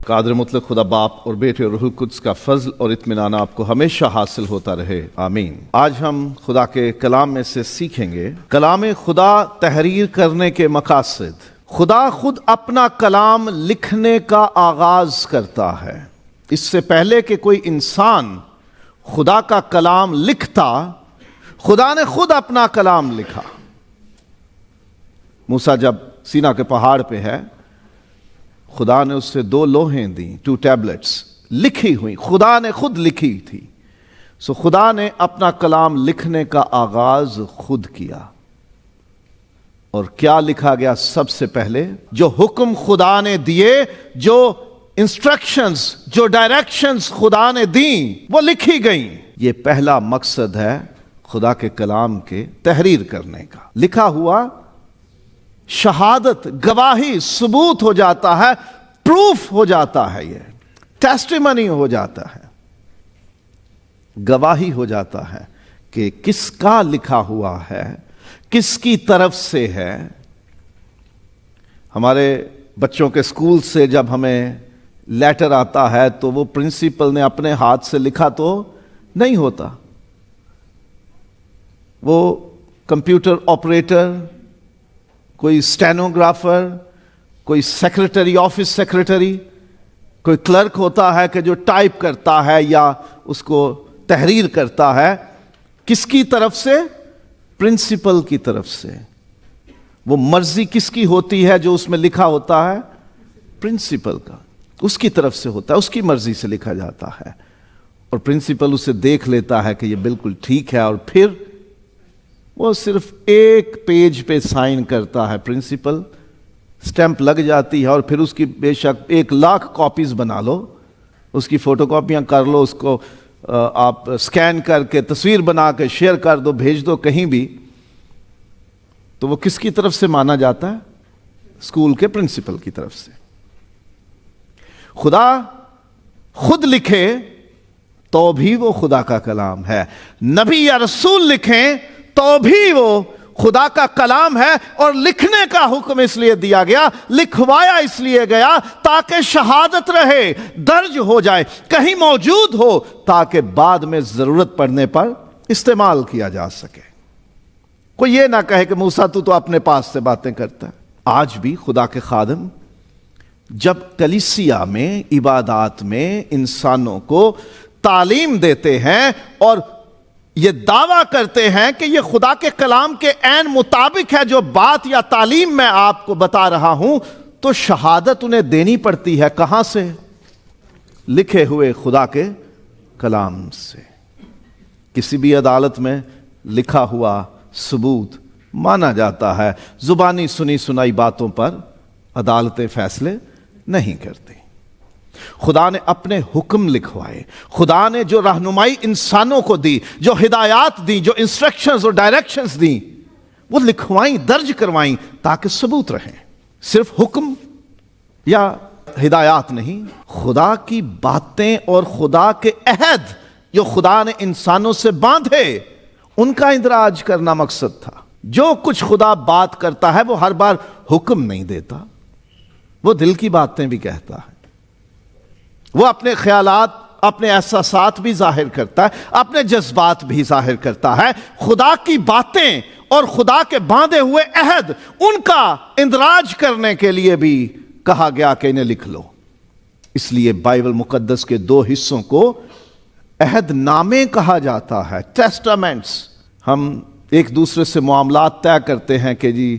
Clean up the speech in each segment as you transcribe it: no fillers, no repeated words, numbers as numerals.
قادر مطلق خدا باپ اور بیٹے اور روح القدس کا فضل اور اطمینان آپ کو ہمیشہ حاصل ہوتا رہے، آمین۔ آج ہم خدا کے کلام میں سے سیکھیں گے کلام خدا تحریر کرنے کے مقاصد۔ خدا خود اپنا کلام لکھنے کا آغاز کرتا ہے۔ اس سے پہلے کہ کوئی انسان خدا کا کلام لکھتا، خدا نے خود اپنا کلام لکھا۔ موسیٰ جب سینا کے پہاڑ پہ ہے، خدا نے اس سے 2 لوحیں دیں، 2 ٹیبلٹس لکھی ہوئی، خدا نے خود لکھی تھی۔ سو خدا نے اپنا کلام لکھنے کا آغاز خود کیا۔ اور کیا لکھا گیا سب سے پہلے؟ جو حکم خدا نے دیے، جو انسٹرکشنز، جو ڈائریکشنز خدا نے دیں، وہ لکھی گئیں۔ یہ پہلا مقصد ہے خدا کے کلام کے تحریر کرنے کا۔ لکھا ہوا شہادت، گواہی، ثبوت ہو جاتا ہے، پروف ہو جاتا ہے، یہ ٹیسٹیمنی ہو جاتا ہے، گواہی ہو جاتا ہے کہ کس کا لکھا ہوا ہے، کس کی طرف سے ہے۔ ہمارے بچوں کے اسکول سے جب ہمیں لیٹر آتا ہے تو وہ پرنسپل نے اپنے ہاتھ سے لکھا تو نہیں ہوتا، وہ کمپیوٹر آپریٹر، کوئی اسٹینوگرافر، کوئی سیکرٹری، آفس سیکرٹری، کوئی کلرک ہوتا ہے کہ جو ٹائپ کرتا ہے یا اس کو تحریر کرتا ہے۔ کس کی طرف سے؟ پرنسپل کی طرف سے۔ وہ مرضی کس کی ہوتی ہے جو اس میں لکھا ہوتا ہے؟ پرنسپل کا، اس کی طرف سے ہوتا ہے، اس کی مرضی سے لکھا جاتا ہے۔ اور پرنسپل اسے دیکھ لیتا ہے کہ یہ بالکل ٹھیک ہے، اور پھر وہ صرف 1 پیج پہ سائن کرتا ہے، پرنسپل، سٹیمپ لگ جاتی ہے، اور پھر اس کی بے شک 1,00,000 کاپیز بنا لو، اس کی فوٹو کاپیاں کر لو، اس کو آپ سکین کر کے تصویر بنا کے شیئر کر دو، بھیج دو کہیں بھی، تو وہ کس کی طرف سے مانا جاتا ہے؟ اسکول کے پرنسپل کی طرف سے۔ خدا خود لکھے تو بھی وہ خدا کا کلام ہے، نبی یا رسول لکھیں تو بھی وہ خدا کا کلام ہے۔ اور لکھنے کا حکم اس لیے دیا گیا، لکھوایا اس لیے گیا تاکہ شہادت رہے، درج ہو جائے، کہیں موجود ہو، تاکہ بعد میں ضرورت پڑنے پر استعمال کیا جا سکے۔ کوئی یہ نہ کہے کہ موسیٰ تو اپنے پاس سے باتیں کرتا ہے۔ آج بھی خدا کے خادم جب کلیسیا میں، عبادات میں انسانوں کو تعلیم دیتے ہیں اور یہ دعویٰ کرتے ہیں کہ یہ خدا کے کلام کے عین مطابق ہے جو بات یا تعلیم میں آپ کو بتا رہا ہوں، تو شہادت انہیں دینی پڑتی ہے۔ کہاں سے؟ لکھے ہوئے خدا کے کلام سے۔ کسی بھی عدالت میں لکھا ہوا ثبوت مانا جاتا ہے۔ زبانی سنی سنائی باتوں پر عدالتیں فیصلے نہیں کرتی۔ خدا نے اپنے حکم لکھوائے، خدا نے جو رہنمائی انسانوں کو دی، جو ہدایات دی، جو انسٹرکشنز اور ڈائریکشنز دی، وہ لکھوائیں، درج کروائیں تاکہ ثبوت رہیں۔ صرف حکم یا ہدایات نہیں، خدا کی باتیں اور خدا کے عہد جو خدا نے انسانوں سے باندھے، ان کا اندراج کرنا مقصد تھا۔ جو کچھ خدا بات کرتا ہے وہ ہر بار حکم نہیں دیتا، وہ دل کی باتیں بھی کہتا ہے، وہ اپنے خیالات، اپنے احساسات بھی ظاہر کرتا ہے، اپنے جذبات بھی ظاہر کرتا ہے۔ خدا کی باتیں اور خدا کے باندھے ہوئے عہد، ان کا اندراج کرنے کے لیے بھی کہا گیا کہ انہیں لکھ لو۔ اس لیے بائبل مقدس کے 2 حصوں کو عہد نامے کہا جاتا ہے، ٹیسٹامنٹس۔ ہم ایک دوسرے سے معاملات طے کرتے ہیں کہ جی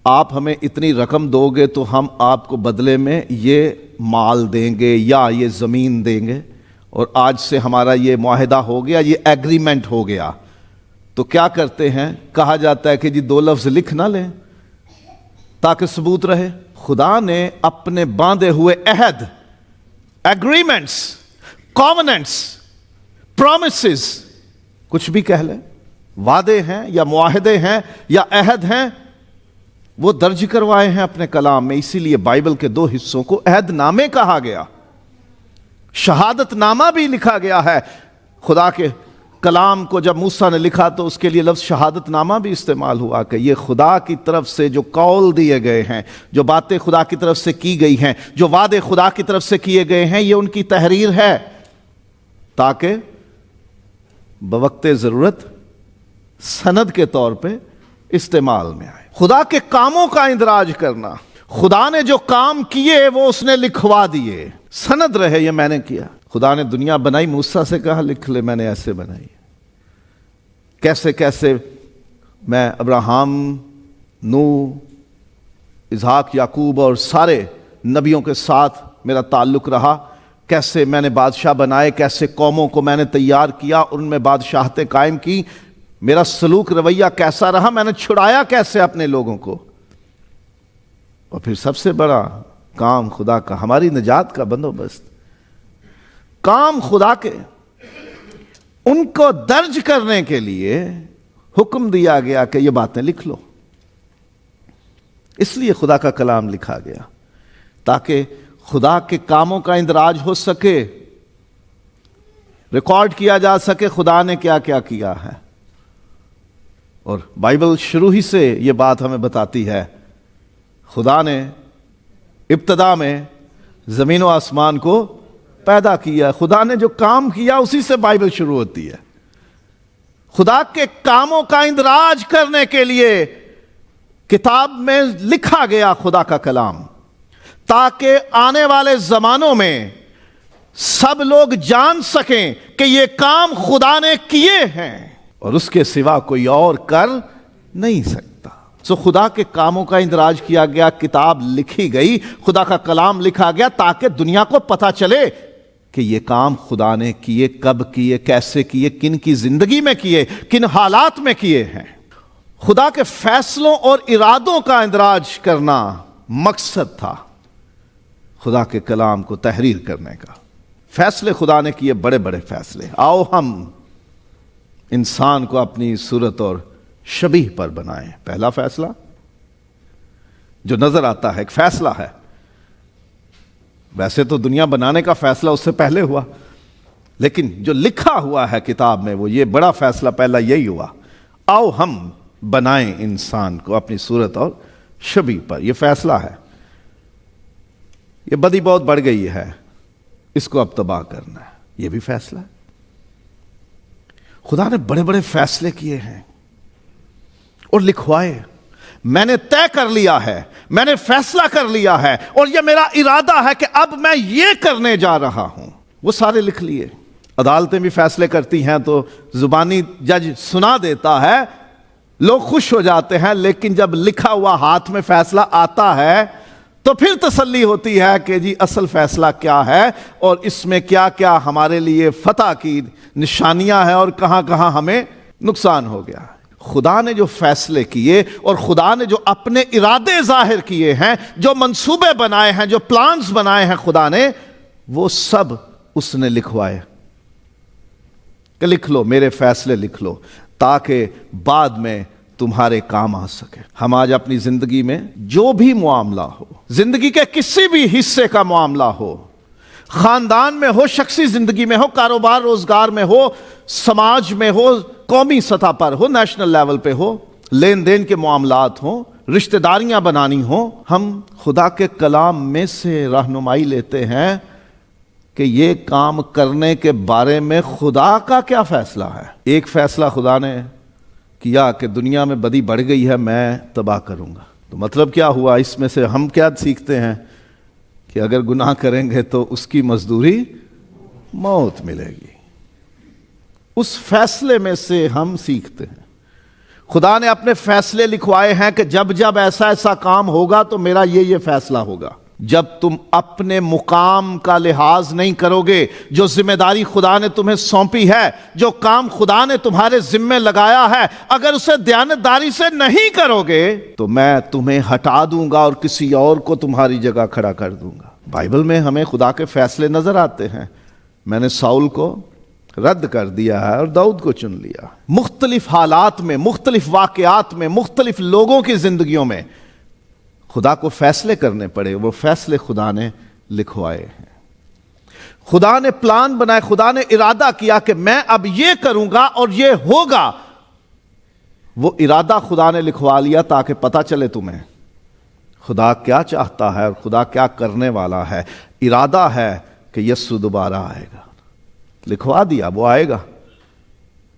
آپ ہمیں اتنی رقم دو گے تو ہم آپ کو بدلے میں یہ مال دیں گے یا یہ زمین دیں گے، اور آج سے ہمارا یہ معاہدہ ہو گیا، یہ ایگریمنٹ ہو گیا۔ تو کیا کرتے ہیں؟ کہا جاتا ہے کہ جی 2 لفظ لکھ نہ لیں تاکہ ثبوت رہے۔ خدا نے اپنے باندھے ہوئے عہد، ایگریمنٹس، کووننٹس، پرومسز، کچھ بھی کہہ لیں، وعدے ہیں یا معاہدے ہیں یا عہد ہیں، وہ درج کروائے ہیں اپنے کلام میں۔ اسی لیے بائبل کے 2 حصوں کو عہد نامے کہا گیا۔ شہادت نامہ بھی لکھا گیا ہے خدا کے کلام کو جب موسیٰ نے لکھا تو اس کے لیے لفظ شہادت نامہ بھی استعمال ہوا کہ یہ خدا کی طرف سے جو قول دیے گئے ہیں، جو باتیں خدا کی طرف سے کی گئی ہیں، جو وعدے خدا کی طرف سے کیے گئے ہیں، یہ ان کی تحریر ہے تاکہ بوقت ضرورت سند کے طور پہ استعمال میں آئے۔ خدا کے کاموں کا اندراج کرنا، خدا نے جو کام کیے وہ اس نے لکھوا دیے، سند رہے یہ میں نے کیا۔ خدا نے دنیا بنائی، موسیٰ سے کہا لکھ لے میں نے ایسے بنائی، کیسے کیسے میں ابراہم، نوح، اسحاق، یعقوب اور سارے نبیوں کے ساتھ میرا تعلق رہا، کیسے میں نے بادشاہ بنائے، کیسے قوموں کو میں نے تیار کیا، ان میں بادشاہتیں قائم کی، میرا سلوک رویہ کیسا رہا، میں نے چھڑایا کیسے اپنے لوگوں کو۔ اور پھر سب سے بڑا کام خدا کا ہماری نجات کا بندوبست، کام خدا کے ان کو درج کرنے کے لیے حکم دیا گیا کہ یہ باتیں لکھ لو۔ اس لیے خدا کا کلام لکھا گیا تاکہ خدا کے کاموں کا اندراج ہو سکے، ریکارڈ کیا جا سکے خدا نے کیا کیا کیا ہے۔ اور بائبل شروع ہی سے یہ بات ہمیں بتاتی ہے، خدا نے ابتدا میں زمین و آسمان کو پیدا کیا۔ خدا نے جو کام کیا اسی سے بائبل شروع ہوتی ہے۔ خدا کے کاموں کا اندراج کرنے کے لیے کتاب میں لکھا گیا خدا کا کلام، تاکہ آنے والے زمانوں میں سب لوگ جان سکیں کہ یہ کام خدا نے کیے ہیں اور اس کے سوا کوئی اور کر نہیں سکتا۔ سو خدا کے کاموں کا اندراج کیا گیا، کتاب لکھی گئی، خدا کا کلام لکھا گیا تاکہ دنیا کو پتہ چلے کہ یہ کام خدا نے کیے، کب کیے، کیسے کیے، کن کی زندگی میں کیے، کن حالات میں کیے ہیں۔ خدا کے فیصلوں اور ارادوں کا اندراج کرنا مقصد تھا خدا کے کلام کو تحریر کرنے کا۔ فیصلے خدا نے کیے، بڑے بڑے فیصلے۔ آؤ ہم انسان کو اپنی صورت اور شبیہ پر بنائیں۔ پہلا فیصلہ جو نظر آتا ہے ایک فیصلہ ہے، ویسے تو دنیا بنانے کا فیصلہ اس سے پہلے ہوا، لیکن جو لکھا ہوا ہے کتاب میں وہ یہ بڑا فیصلہ پہلا یہی ہوا، آؤ ہم بنائیں انسان کو اپنی صورت اور شبیہ پر۔ یہ فیصلہ ہے، یہ بدی بہت بڑھ گئی ہے، اس کو اب تباہ کرنا ہے، یہ بھی فیصلہ ہے۔ خدا نے بڑے بڑے فیصلے کیے ہیں اور لکھوائے۔ میں نے طے کر لیا ہے، میں نے فیصلہ کر لیا ہے اور یہ میرا ارادہ ہے کہ اب میں یہ کرنے جا رہا ہوں، وہ سارے لکھ لیے۔ عدالتیں بھی فیصلے کرتی ہیں تو زبانی جج سنا دیتا ہے، لوگ خوش ہو جاتے ہیں، لیکن جب لکھا ہوا ہاتھ میں فیصلہ آتا ہے تو پھر تسلی ہوتی ہے کہ جی اصل فیصلہ کیا ہے اور اس میں کیا کیا ہمارے لیے فتح کی نشانیاں ہیں اور کہاں کہاں ہمیں نقصان ہو گیا۔ خدا نے جو فیصلے کیے اور خدا نے جو اپنے ارادے ظاہر کیے ہیں، جو منصوبے بنائے ہیں، جو پلانز بنائے ہیں خدا نے، وہ سب اس نے لکھوائے کہ لکھ لو، میرے فیصلے لکھ لو تاکہ بعد میں تمہارے کام آ سکے۔ ہم آج اپنی زندگی میں جو بھی معاملہ ہو، زندگی کے کسی بھی حصے کا معاملہ ہو، خاندان میں ہو، شخصی زندگی میں ہو، کاروبار روزگار میں ہو، سماج میں ہو، قومی سطح پر ہو، نیشنل لیول پہ ہو، لین دین کے معاملات ہوں، رشتہ داریاں بنانی ہوں، ہم خدا کے کلام میں سے رہنمائی لیتے ہیں کہ یہ کام کرنے کے بارے میں خدا کا کیا فیصلہ ہے۔ ایک فیصلہ خدا نے کیا کہ دنیا میں بدی بڑھ گئی ہے، میں تباہ کروں گا۔ تو مطلب کیا ہوا؟ اس میں سے ہم کیا سیکھتے ہیں کہ اگر گناہ کریں گے تو اس کی مزدوری موت ملے گی۔ اس فیصلے میں سے ہم سیکھتے ہیں۔ خدا نے اپنے فیصلے لکھوائے ہیں کہ جب جب ایسا ایسا کام ہوگا تو میرا یہ فیصلہ ہوگا۔ جب تم اپنے مقام کا لحاظ نہیں کرو گے، جو ذمہ داری خدا نے تمہیں سونپی ہے، جو کام خدا نے تمہارے ذمے لگایا ہے، اگر اسے دیانتداری سے نہیں کرو گے تو میں تمہیں ہٹا دوں گا اور کسی اور کو تمہاری جگہ کھڑا کر دوں گا۔ بائبل میں ہمیں خدا کے فیصلے نظر آتے ہیں۔ میں نے ساؤل کو رد کر دیا ہے اور داؤد کو چن لیا۔ مختلف حالات میں، مختلف واقعات میں، مختلف لوگوں کی زندگیوں میں خدا کو فیصلے کرنے پڑے، وہ فیصلے خدا نے لکھوائے ہیں۔ خدا نے پلان بنایا، خدا نے ارادہ کیا کہ میں اب یہ کروں گا اور یہ ہوگا، وہ ارادہ خدا نے لکھوا لیا تاکہ پتہ چلے تمہیں خدا کیا چاہتا ہے اور خدا کیا کرنے والا ہے۔ ارادہ ہے کہ یسوع دوبارہ آئے گا، لکھوا دیا، وہ آئے گا۔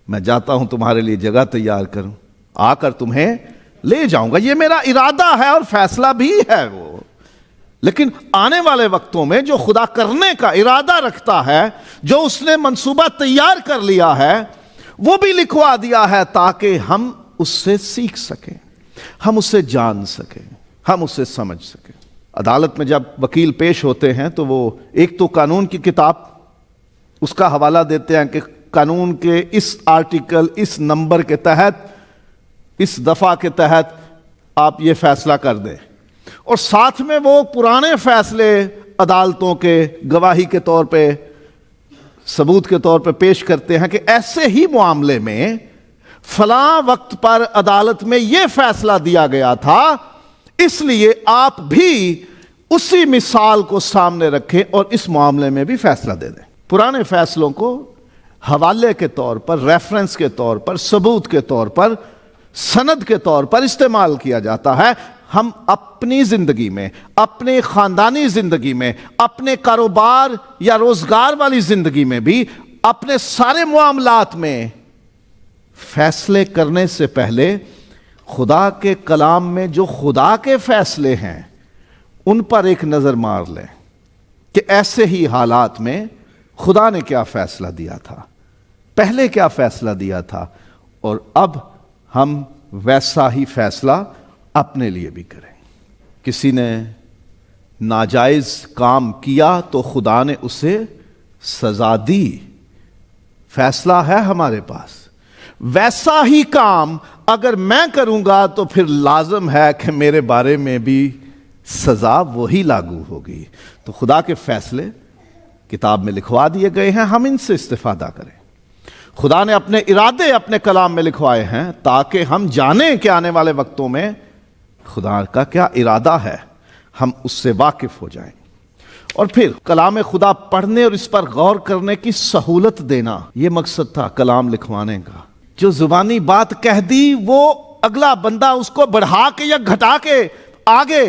میں جاتا ہوں تمہارے لیے جگہ تیار کروں، آ کر تمہیں لے جاؤں گا، یہ میرا ارادہ ہے اور فیصلہ بھی ہے وہ۔ لیکن آنے والے وقتوں میں جو خدا کرنے کا ارادہ رکھتا ہے، جو اس نے منصوبہ تیار کر لیا ہے، وہ بھی لکھوا دیا ہے تاکہ ہم اس سے سیکھ سکیں، ہم اسے جان سکیں، ہم اسے سمجھ سکیں۔ عدالت میں جب وکیل پیش ہوتے ہیں تو وہ ایک تو قانون کی کتاب اس کا حوالہ دیتے ہیں کہ قانون کے اس آرٹیکل، اس نمبر کے تحت، اس دفعہ کے تحت آپ یہ فیصلہ کر دیں، اور ساتھ میں وہ پرانے فیصلے عدالتوں کے گواہی کے طور پہ، ثبوت کے طور پہ پیش کرتے ہیں کہ ایسے ہی معاملے میں فلاں وقت پر عدالت میں یہ فیصلہ دیا گیا تھا، اس لیے آپ بھی اسی مثال کو سامنے رکھیں اور اس معاملے میں بھی فیصلہ دے دیں۔ پرانے فیصلوں کو حوالے کے طور پر، ریفرنس کے طور پر، ثبوت کے طور پر، سند کے طور پر استعمال کیا جاتا ہے۔ ہم اپنی زندگی میں، اپنے خاندانی زندگی میں، اپنے کاروبار یا روزگار والی زندگی میں بھی، اپنے سارے معاملات میں فیصلے کرنے سے پہلے خدا کے کلام میں جو خدا کے فیصلے ہیں ان پر ایک نظر مار لیں کہ ایسے ہی حالات میں خدا نے کیا فیصلہ دیا تھا، پہلے کیا فیصلہ دیا تھا، اور اب ہم ویسا ہی فیصلہ اپنے لیے بھی کریں۔ کسی نے ناجائز کام کیا تو خدا نے اسے سزا دی، فیصلہ ہے ہمارے پاس۔ ویسا ہی کام اگر میں کروں گا تو پھر لازم ہے کہ میرے بارے میں بھی سزا وہی لاگو ہوگی۔ تو خدا کے فیصلے کتاب میں لکھوا دیے گئے ہیں، ہم ان سے استفادہ کریں۔ خدا نے اپنے ارادے اپنے کلام میں لکھوائے ہیں تاکہ ہم جانیں کہ آنے والے وقتوں میں خدا کا کیا ارادہ ہے، ہم اس سے واقف ہو جائیں۔ اور پھر کلام خدا پڑھنے اور اس پر غور کرنے کی سہولت دینا، یہ مقصد تھا کلام لکھوانے کا۔ جو زبانی بات کہہ دی وہ اگلا بندہ اس کو بڑھا کے یا گھٹا کے آگے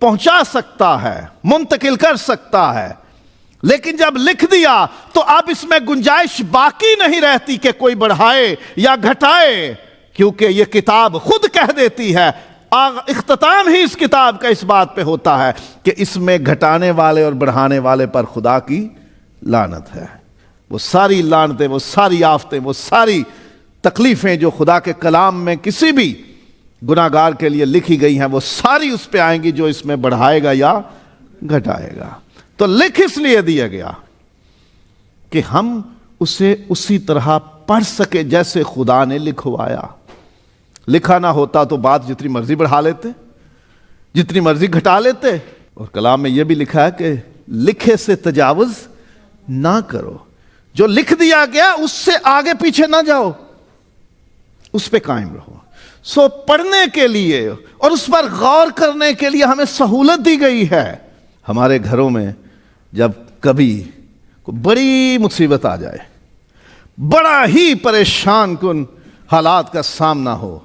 پہنچا سکتا ہے، منتقل کر سکتا ہے، لیکن جب لکھ دیا تو اب اس میں گنجائش باقی نہیں رہتی کہ کوئی بڑھائے یا گھٹائے، کیونکہ یہ کتاب خود کہہ دیتی ہے۔ اختتام ہی اس کتاب کا اس بات پہ ہوتا ہے کہ اس میں گھٹانے والے اور بڑھانے والے پر خدا کی لعنت ہے۔ وہ ساری لعنتیں، وہ ساری آفتیں، وہ ساری تکلیفیں جو خدا کے کلام میں کسی بھی گناہ گار کے لیے لکھی گئی ہیں، وہ ساری اس پہ آئیں گی جو اس میں بڑھائے گا یا گھٹائے گا۔ تو لکھ اس لیے دیا گیا کہ ہم اسے اسی طرح پڑھ سکے جیسے خدا نے لکھوایا۔ لکھا نہ ہوتا تو بات جتنی مرضی بڑھا لیتے، جتنی مرضی گھٹا لیتے۔ اور کلام میں یہ بھی لکھا ہے کہ لکھے سے تجاوز نہ کرو، جو لکھ دیا گیا اس سے آگے پیچھے نہ جاؤ، اس پہ قائم رہو۔ سو پڑھنے کے لیے اور اس پر غور کرنے کے لیے ہمیں سہولت دی گئی ہے۔ ہمارے گھروں میں جب کبھی کوئی بڑی مصیبت آ جائے، بڑا ہی پریشان کن حالات کا سامنا ہو،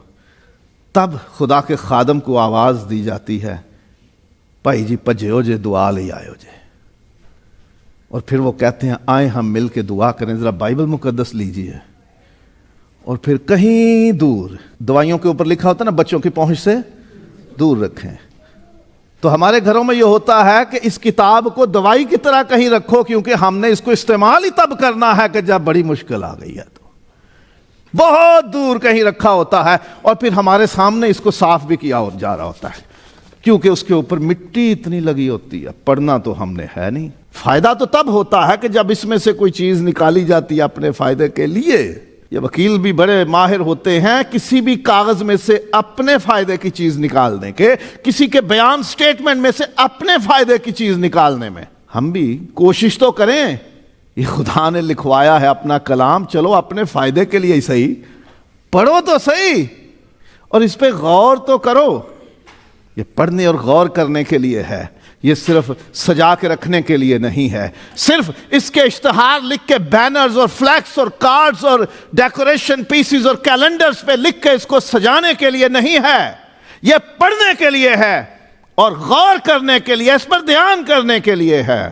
تب خدا کے خادم کو آواز دی جاتی ہے، بھائی جی پجیو جے دعا لے آئے جے، اور پھر وہ کہتے ہیں آئیں ہم مل کے دعا کریں، ذرا بائبل مقدس لیجئے، اور پھر کہیں دور، دوائیوں کے اوپر لکھا ہوتا ہے نا بچوں کی پہنچ سے دور رکھیں۔ تو ہمارے گھروں میں یہ ہوتا ہے کہ اس کتاب کو دوائی کی طرح کہیں رکھو، کیونکہ ہم نے اس کو استعمال ہی تب کرنا ہے کہ جب بڑی مشکل آ گئی ہے، تو بہت دور کہیں رکھا ہوتا ہے، اور پھر ہمارے سامنے اس کو صاف بھی کیا جا رہا ہوتا ہے، کیونکہ اس کے اوپر مٹی اتنی لگی ہوتی ہے۔ پڑھنا تو ہم نے ہے نہیں۔ فائدہ تو تب ہوتا ہے کہ جب اس میں سے کوئی چیز نکالی جاتی ہے اپنے فائدے کے لیے۔ یہ وکیل بھی بڑے ماہر ہوتے ہیں کسی بھی کاغذ میں سے اپنے فائدے کی چیز نکالنے کے، کسی کے بیان سٹیٹمنٹ میں سے اپنے فائدے کی چیز نکالنے میں۔ ہم بھی کوشش تو کریں، یہ خدا نے لکھوایا ہے اپنا کلام، چلو اپنے فائدے کے لیے ہی صحیح پڑھو تو صحیح، اور اس پہ غور تو کرو۔ یہ پڑھنے اور غور کرنے کے لیے ہے، یہ صرف سجا کے رکھنے کے لیے نہیں ہے، صرف اس کے اشتہار لکھ کے بینرز اور فلیکس اور کارڈز اور ڈیکوریشن پیسز اور کیلنڈرز پہ لکھ کے اس کو سجانے کے لیے نہیں ہے، یہ پڑھنے کے لیے ہے اور غور کرنے کے لیے، اس پر دھیان کرنے کے لیے ہے.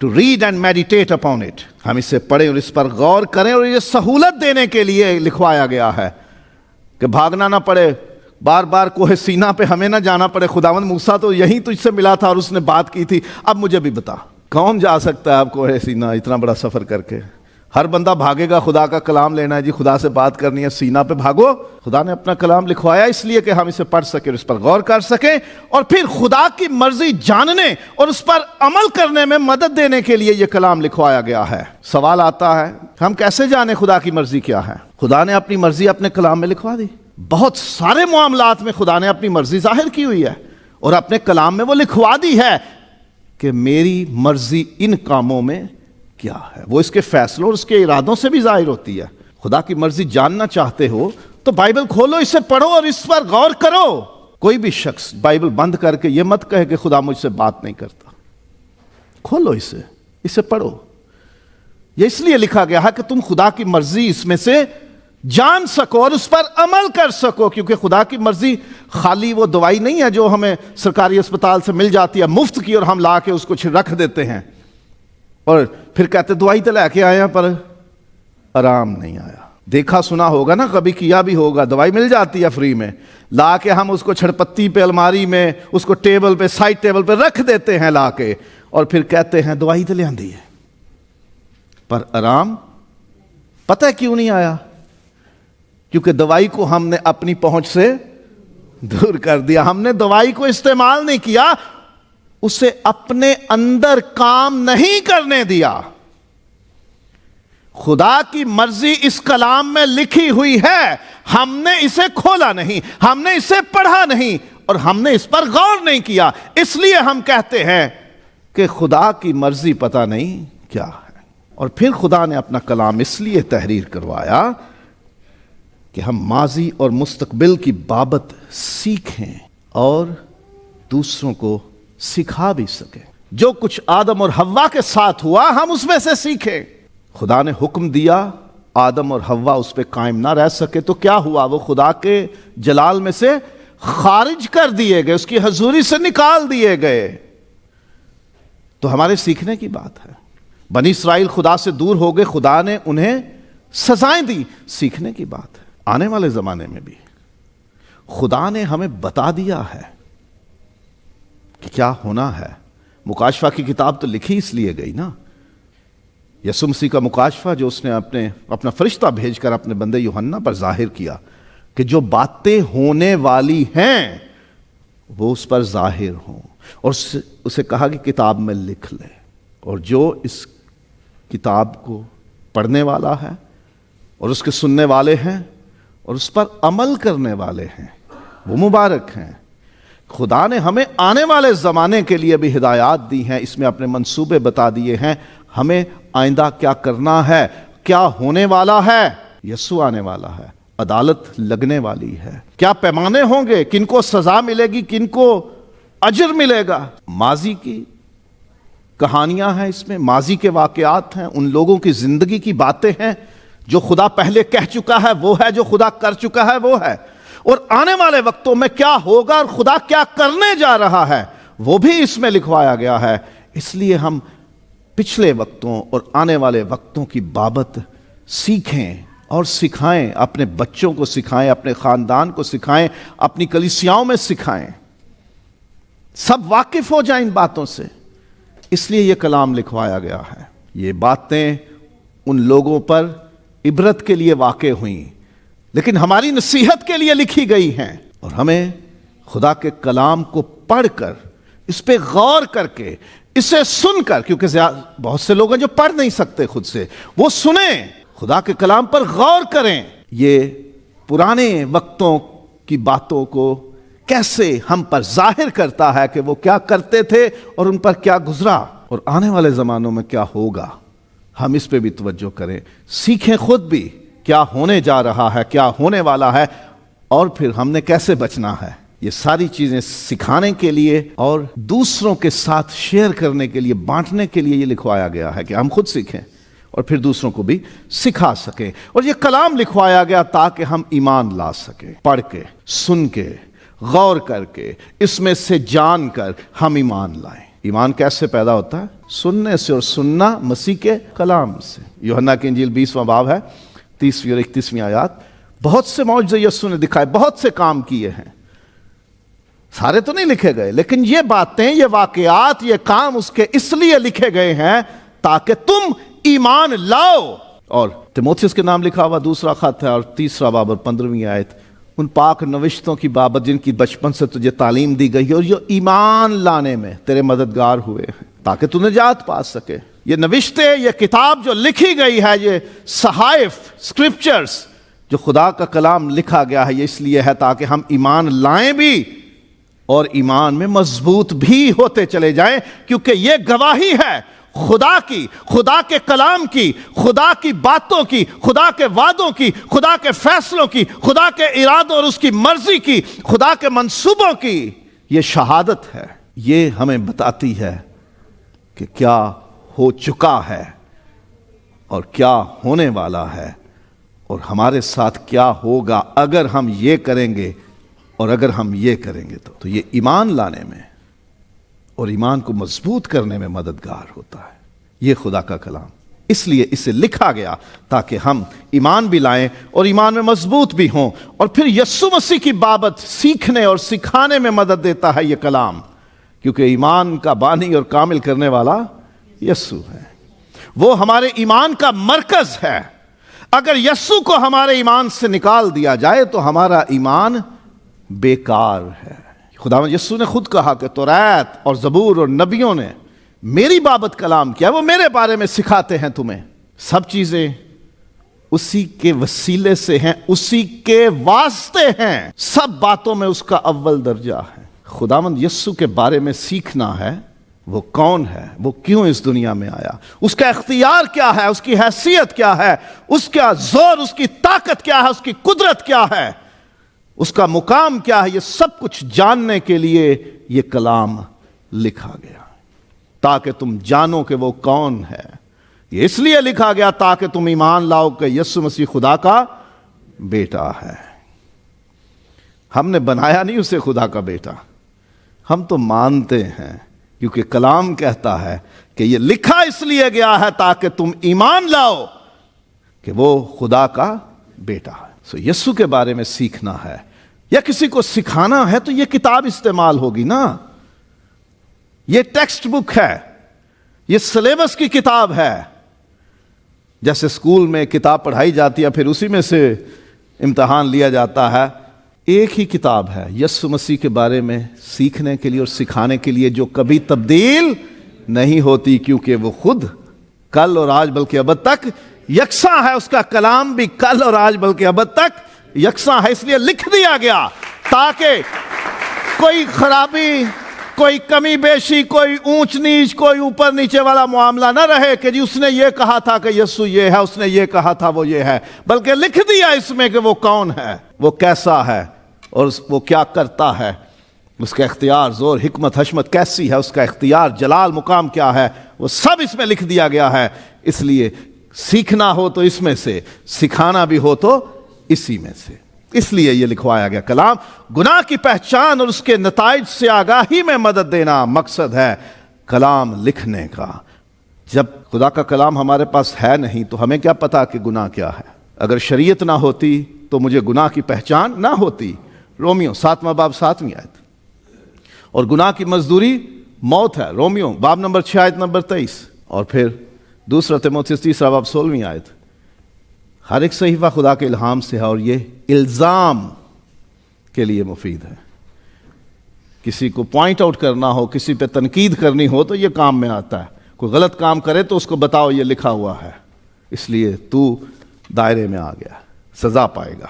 To read and meditate upon it. ہم اسے پڑھیں اور اس پر غور کریں، اور یہ سہولت دینے کے لیے لکھوایا گیا ہے کہ بھاگنا نہ پڑے، بار بار کوہ سینا پہ ہمیں نہ جانا پڑے. خداوند موسیٰ تو یہیں تجھ سے ملا تھا اور اس نے بات کی تھی، اب مجھے بھی بتا. کون جا سکتا ہے اب کوہ سینا اتنا بڑا سفر کر کے؟ ہر بندہ بھاگے گا خدا کا کلام لینا ہے، جی خدا سے بات کرنی ہے، سینا پہ بھاگو. خدا نے اپنا کلام لکھوایا اس لیے کہ ہم اسے پڑھ سکیں اور اس پر غور کر سکیں، اور پھر خدا کی مرضی جاننے اور اس پر عمل کرنے میں مدد دینے کے لیے یہ کلام لکھوایا گیا ہے. سوال آتا ہے ہم کیسے جانیں خدا کی مرضی کیا ہے؟ خدا نے اپنی مرضی اپنے کلام میں لکھوا دی. بہت سارے معاملات میں خدا نے اپنی مرضی ظاہر کی ہوئی ہے اور اپنے کلام میں وہ لکھوا دی ہے کہ میری مرضی ان کاموں میں کیا ہے. وہ اس کے فیصلوں اور اس کے ارادوں سے بھی ظاہر ہوتی ہے. خدا کی مرضی جاننا چاہتے ہو تو بائبل کھولو، اسے پڑھو اور اس پر غور کرو. کوئی بھی شخص بائبل بند کر کے یہ مت کہے کہ خدا مجھ سے بات نہیں کرتا. کھولو اسے پڑھو. یہ اس لیے لکھا گیا ہے کہ تم خدا کی مرضی اس میں سے جان سکو اور اس پر عمل کر سکو، کیونکہ خدا کی مرضی خالی وہ دوائی نہیں ہے جو ہمیں سرکاری اسپتال سے مل جاتی ہے مفت کی، اور ہم لا کے اس کو رکھ دیتے ہیں اور پھر کہتے دوائی تو لے کے آئے ہیں پر آرام نہیں آیا. دیکھا سنا ہوگا نا، کبھی کیا بھی ہوگا. دوائی مل جاتی ہے فری میں، لا کے ہم اس کو چھڑپتی پہ، الماری میں، اس کو ٹیبل پہ، سائڈ ٹیبل پہ رکھ دیتے ہیں لا کے، اور پھر کہتے ہیں دوائی تو لے آندی ہے پر آرام پتہ کیوں نہیں آیا؟ کیونکہ دوائی کو ہم نے اپنی پہنچ سے دور کر دیا. ہم نے دوائی کو استعمال نہیں کیا، اسے اپنے اندر کام نہیں کرنے دیا. خدا کی مرضی اس کلام میں لکھی ہوئی ہے، ہم نے اسے کھولا نہیں، ہم نے اسے پڑھا نہیں، اور ہم نے اس پر غور نہیں کیا. اس لیے ہم کہتے ہیں کہ خدا کی مرضی پتہ نہیں کیا ہے. اور پھر خدا نے اپنا کلام اس لیے تحریر کروایا کہ ہم ماضی اور مستقبل کی بابت سیکھیں اور دوسروں کو سکھا بھی سکیں. جو کچھ آدم اور حوا کے ساتھ ہوا ہم اس میں سے سیکھیں. خدا نے حکم دیا، آدم اور حوا اس پہ قائم نہ رہ سکے تو کیا ہوا؟ وہ خدا کے جلال میں سے خارج کر دیے گئے، اس کی حضوری سے نکال دیے گئے. تو ہمارے سیکھنے کی بات ہے. بنی اسرائیل خدا سے دور ہو گئے، خدا نے انہیں سزائیں دی. سیکھنے کی بات ہے. آنے والے زمانے میں بھی خدا نے ہمیں بتا دیا ہے کہ کیا ہونا ہے. مکاشفہ کی کتاب تو لکھی اس لیے گئی نا، یسوع مسیح کا مکاشفہ جو اس نے اپنا فرشتہ بھیج کر اپنے بندے یوحنا پر ظاہر کیا کہ جو باتیں ہونے والی ہیں وہ اس پر ظاہر ہوں، اور اسے کہا کہ کتاب میں لکھ لے. اور جو اس کتاب کو پڑھنے والا ہے اور اس کے سننے والے ہیں اور اس پر عمل کرنے والے ہیں وہ مبارک ہیں. خدا نے ہمیں آنے والے زمانے کے لیے بھی ہدایات دی ہیں، اس میں اپنے منصوبے بتا دیے ہیں، ہمیں آئندہ کیا کرنا ہے، کیا ہونے والا ہے. یسوع آنے والا ہے، عدالت لگنے والی ہے، کیا پیمانے ہوں گے، کن کو سزا ملے گی، کن کو اجر ملے گا. ماضی کی کہانیاں ہیں، اس میں ماضی کے واقعات ہیں، ان لوگوں کی زندگی کی باتیں ہیں. جو خدا پہلے کہہ چکا ہے وہ ہے، جو خدا کر چکا ہے وہ ہے، اور آنے والے وقتوں میں کیا ہوگا اور خدا کیا کرنے جا رہا ہے وہ بھی اس میں لکھوایا گیا ہے. اس لیے ہم پچھلے وقتوں اور آنے والے وقتوں کی بابت سیکھیں اور سکھائیں، اپنے بچوں کو سکھائیں، اپنے خاندان کو سکھائیں، اپنی کلیسیاؤں میں سکھائیں، سب واقف ہو جائیں ان باتوں سے. اس لیے یہ کلام لکھوایا گیا ہے. یہ باتیں ان لوگوں پر عبرت کے لیے واقع ہوئیں، لیکن ہماری نصیحت کے لیے لکھی گئی ہیں. اور ہمیں خدا کے کلام کو پڑھ کر، اس پہ غور کر کے، اسے سن کر، کیونکہ بہت سے لوگ ہیں جو پڑھ نہیں سکتے خود سے، وہ سنیں، خدا کے کلام پر غور کریں. یہ پرانے وقتوں کی باتوں کو کیسے ہم پر ظاہر کرتا ہے کہ وہ کیا کرتے تھے اور ان پر کیا گزرا، اور آنے والے زمانوں میں کیا ہوگا. ہم اس پہ بھی توجہ کریں، سیکھیں خود بھی کیا ہونے جا رہا ہے، کیا ہونے والا ہے، اور پھر ہم نے کیسے بچنا ہے. یہ ساری چیزیں سکھانے کے لیے اور دوسروں کے ساتھ شیئر کرنے کے لیے، بانٹنے کے لیے یہ لکھوایا گیا ہے کہ ہم خود سیکھیں اور پھر دوسروں کو بھی سکھا سکیں. اور یہ کلام لکھوایا گیا تاکہ ہم ایمان لا سکیں. پڑھ کے، سن کے، غور کر کے، اس میں سے جان کر ہم ایمان لائیں. ایمان کیسے پیدا ہوتا ہے؟ سننے سے، اور سننا مسیح کے کلام سے. یوحنا کی انجیل 20واں باب ہے، 30ویں اور 31ویں آیات. بہت سے معجزے یسوع نے دکھائے، بہت سے کام کیے ہیں، سارے تو نہیں لکھے گئے، لیکن یہ باتیں، یہ واقعات، یہ کام اس کے اس لیے لکھے گئے ہیں تاکہ تم ایمان لاؤ. اور تیموتھیوس کے نام لکھا ہوا دوسرا خط ہے، اور 3واں باب اور 15ویں آیت، ان پاک نوشتوں کی بابت جن کی بچپن سے تجھے تعلیم دی گئی ہے اور جو ایمان لانے میں تیرے مددگار ہوئے ہیں تاکہ تو نجات پا سکے. یہ نوشتیں، یہ کتاب جو لکھی گئی ہے، یہ صحائف، اسکرپچرز، جو خدا کا کلام لکھا گیا ہے، یہ اس لیے ہے تاکہ ہم ایمان لائیں بھی اور ایمان میں مضبوط بھی ہوتے چلے جائیں. کیونکہ یہ گواہی ہے خدا کی، خدا کے کلام کی، خدا کی باتوں کی، خدا کے وعدوں کی، خدا کے فیصلوں کی، خدا کے ارادوں اور اس کی مرضی کی، خدا کے منصوبوں کی. یہ شہادت ہے، یہ ہمیں بتاتی ہے کہ کیا ہو چکا ہے اور کیا ہونے والا ہے اور ہمارے ساتھ کیا ہوگا اگر ہم یہ کریں گے اور اگر ہم یہ کریں گے. تو یہ ایمان لانے میں اور ایمان کو مضبوط کرنے میں مددگار ہوتا ہے یہ خدا کا کلام. اس لیے اسے لکھا گیا تاکہ ہم ایمان بھی لائیں اور ایمان میں مضبوط بھی ہوں. اور پھر یسوع مسیح کی بابت سیکھنے اور سکھانے میں مدد دیتا ہے یہ کلام، کیونکہ ایمان کا بانی اور کامل کرنے والا یسوع ہے. وہ ہمارے ایمان کا مرکز ہے. اگر یسوع کو ہمارے ایمان سے نکال دیا جائے تو ہمارا ایمان بیکار ہے. خداوند یسوع نے خود کہا کہ توریت اور زبور اور نبیوں نے میری بابت کلام کیا، وہ میرے بارے میں سکھاتے ہیں تمہیں. سب چیزیں اسی کے وسیلے سے ہیں، اسی کے واسطے ہیں. سب باتوں میں اس کا اول درجہ ہے. خداوند یسوع کے بارے میں سیکھنا ہے، وہ کون ہے، وہ کیوں اس دنیا میں آیا، اس کا اختیار کیا ہے، اس کی حیثیت کیا ہے، اس کا زور، اس کی طاقت کیا ہے، اس کی قدرت کیا ہے، اس کا مقام کیا ہے. یہ سب کچھ جاننے کے لیے یہ کلام لکھا گیا تاکہ تم جانو کہ وہ کون ہے. یہ اس لیے لکھا گیا تاکہ تم ایمان لاؤ کہ یسوع مسیح خدا کا بیٹا ہے. ہم نے بنایا نہیں اسے خدا کا بیٹا، ہم تو مانتے ہیں کیونکہ کلام کہتا ہے کہ یہ لکھا اس لیے گیا ہے تاکہ تم ایمان لاؤ کہ وہ خدا کا بیٹا ہے. سو یسوع کے بارے میں سیکھنا ہے یا کسی کو سکھانا ہے تو یہ کتاب استعمال ہوگی نا. یہ ٹیکسٹ بک ہے، یہ سلیبس کی کتاب ہے. جیسے اسکول میں کتاب پڑھائی جاتی ہے پھر اسی میں سے امتحان لیا جاتا ہے، ایک ہی کتاب ہے یسوع مسیح کے بارے میں سیکھنے کے لیے اور سکھانے کے لیے، جو کبھی تبدیل نہیں ہوتی کیونکہ وہ خود کل اور آج بلکہ ابد تک یکساں ہے. اس کا کلام بھی کل اور آج بلکہ ابد تک یکساں ہے. اس لیے لکھ دیا گیا تاکہ کوئی خرابی، کوئی کمی بیشی، کوئی اونچ نیچ، کوئی اوپر نیچے والا معاملہ نہ رہے کہ جی اس نے یہ کہا تھا کہ یسوع یہ ہے، اس نے یہ کہا تھا وہ یہ ہے، بلکہ لکھ دیا اس میں کہ وہ کون ہے، وہ کیسا ہے اور وہ کیا کرتا ہے، اس کا اختیار، زور، حکمت، حشمت کیسی ہے، اس کا اختیار، جلال، مقام کیا ہے، وہ سب اس میں لکھ دیا گیا ہے. اس لیے سیکھنا ہو تو اس میں سے، سکھانا بھی ہو تو اسی میں سے. اس لیے یہ لکھوایا گیا کلام گناہ کی پہچان اور اس کے نتائج سے آگاہی میں مدد دینا مقصد ہے کلام لکھنے کا. جب خدا کا کلام ہمارے پاس ہے نہیں تو ہمیں کیا پتا کہ گناہ کیا ہے. اگر شریعت نہ ہوتی تو مجھے گناہ کی پہچان نہ ہوتی. رومیو 7واں باب 7ویں آیت. اور گناہ کی مزدوری موت ہے، رومیو باب نمبر 6 آیت نمبر 23. اور پھر دوسرا تیموتھیوس 3 باب 16ویں آیت. ہر ایک صحیفہ خدا کے الہام سے ہے اور یہ الزام کے لیے مفید ہے. کسی کو پوائنٹ آؤٹ کرنا ہو، کسی پہ تنقید کرنی ہو تو یہ کام میں آتا ہے. کوئی غلط کام کرے تو اس کو بتاؤ یہ لکھا ہوا ہے، اس لیے تو دائرے میں آ گیا، سزا پائے گا.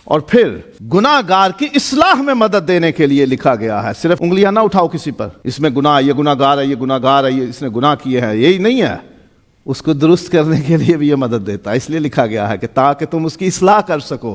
اور پھر گناہ گار کی اصلاح میں مدد دینے کے لیے لکھا گیا ہے. صرف انگلیاں نہ اٹھاؤ کسی پر، اس میں گناہ، یہ گناہ گار ہے، یہ گناہ گار ہے، یہ اس نے گناہ کیے ہیں، یہی نہیں ہے. اس کو درست کرنے کے لیے بھی یہ مدد دیتا ہے. اس لیے لکھا گیا ہے کہ تاکہ تم اس کی اصلاح کر سکو،